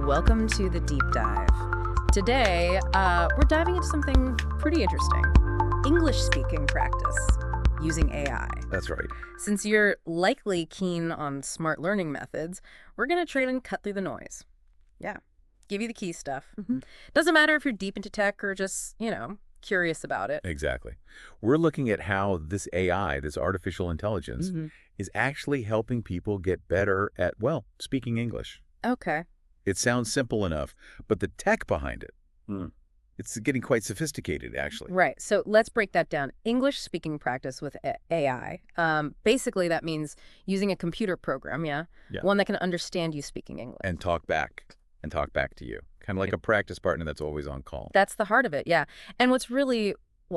Welcome to the deep dive. Today, we're diving into something pretty interesting. English speaking practice using AI. That's right. Since you're likely keen on smart learning methods, we're going to try and cut through the noise. Yeah, give you the key stuff. Doesn't matter if you're deep into tech or just, curious about it. Exactly. We're looking at how this AI, this artificial intelligence, is actually helping people get better at, well, speaking English. Okay. It sounds simple enough, but the tech behind it, it's getting quite sophisticated, actually. Right. So let's break that down. English speaking practice with AI. Basically, that means using a computer program, Yeah. one that can understand you speaking English. And talk back to you. Kind of like a practice partner that's always on call. That's the heart of it, yeah. And what's really,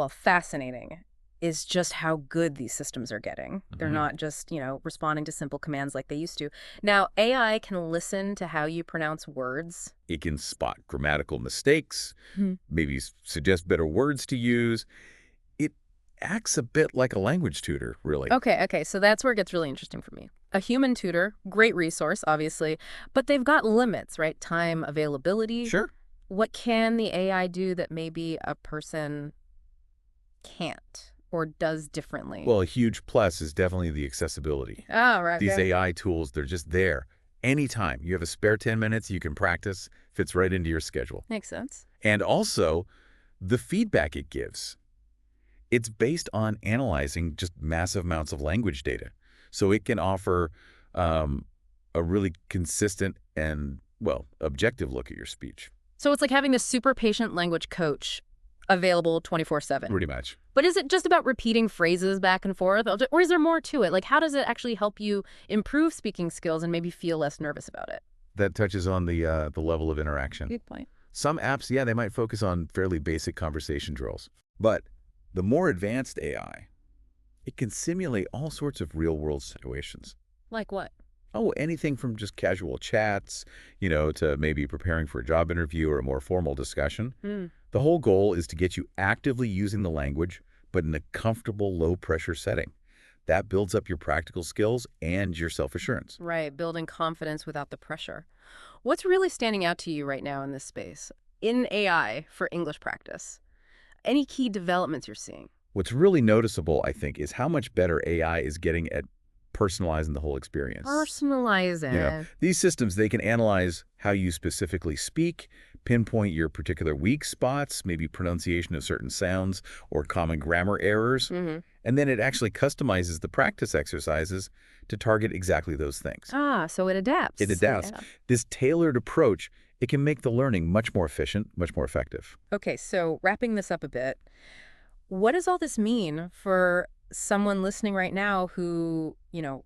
fascinating is just how good these systems are getting. They're not just, responding to simple commands like they used to. Now, AI can listen to how you pronounce words. It can spot grammatical mistakes, maybe suggest better words to use. It acts a bit like a language tutor, really. Okay, so that's where it gets really interesting for me. A human tutor, great resource, obviously, but they've got limits, right? Time, availability. Sure. What can the AI do that maybe a person can't or does differently? Well, a huge plus is definitely the accessibility. Oh, right. These yeah. AI tools, they're just there. Anytime you have a spare 10 minutes, you can practice, fits right into your schedule. Makes sense. And also, the feedback it gives. It's based on analyzing just massive amounts of language data. So it can offer a really consistent and, well, objective look at your speech. So it's like having this super patient language coach available 24/7. Pretty much. But is it just about repeating phrases back and forth? Or is there more to it? Like, how does it actually help you improve speaking skills and maybe feel less nervous about it? That touches on the level of interaction. Good point. Some apps, yeah, they might focus on fairly basic conversation drills. But the more advanced AI, it can simulate all sorts of real-world situations. Like what? Oh, anything from just casual chats, to maybe preparing for a job interview or a more formal discussion. The whole goal is to get you actively using the language, but in a comfortable, low-pressure setting. That builds up your practical skills and your self-assurance. Right, building confidence without the pressure. What's really standing out to you right now in this space? In AI for English practice? Any key developments you're seeing? What's really noticeable, I think, is how much better AI is getting at personalizing the whole experience. Personalizing. These systems, they can analyze how you specifically speak, pinpoint your particular weak spots, maybe pronunciation of certain sounds or common grammar errors, and then it actually customizes the practice exercises to target exactly those things. So it adapts. It adapts. Yeah. This tailored approach, it can make the learning much more efficient, much more effective. Okay, so wrapping this up a bit, what does all this mean for someone listening right now who,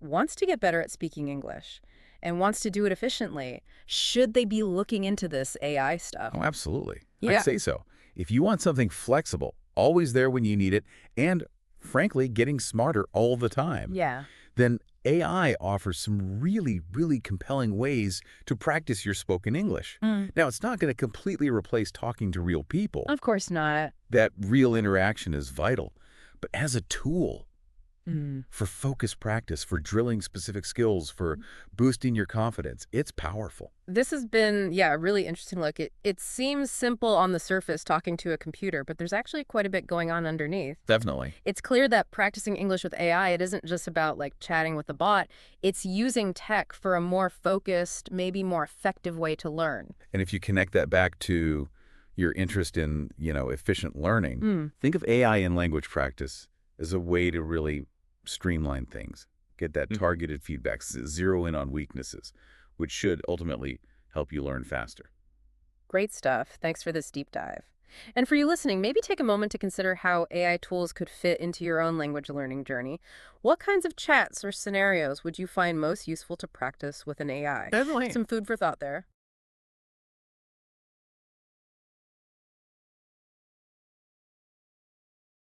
wants to get better at speaking English and wants to do it efficiently? Should they be looking into this AI stuff? Oh, absolutely. Yeah. I'd say so. If you want something flexible, always there when you need it, and frankly, getting smarter all the time, Yeah. then AI offers some really, really compelling ways to practice your spoken English. Now, it's not going to completely replace talking to real people. Of course not. That real interaction is vital. But as a tool for focused practice, for drilling specific skills, for boosting your confidence, it's powerful. This has been, a really interesting look. It seems simple on the surface talking to a computer, but there's actually quite a bit going on underneath. Definitely. It's clear that practicing English with AI, it isn't just about like chatting with the bot. It's using tech for a more focused, maybe more effective way to learn. And if you connect that back to your interest in, efficient learning, think of AI in language practice as a way to really streamline things, get that targeted feedback, zero in on weaknesses, which should ultimately help you learn faster. Great stuff. Thanks for this deep dive. And for you listening, maybe take a moment to consider how AI tools could fit into your own language learning journey. What kinds of chats or scenarios would you find most useful to practice with an AI? Definitely. Some food for thought there.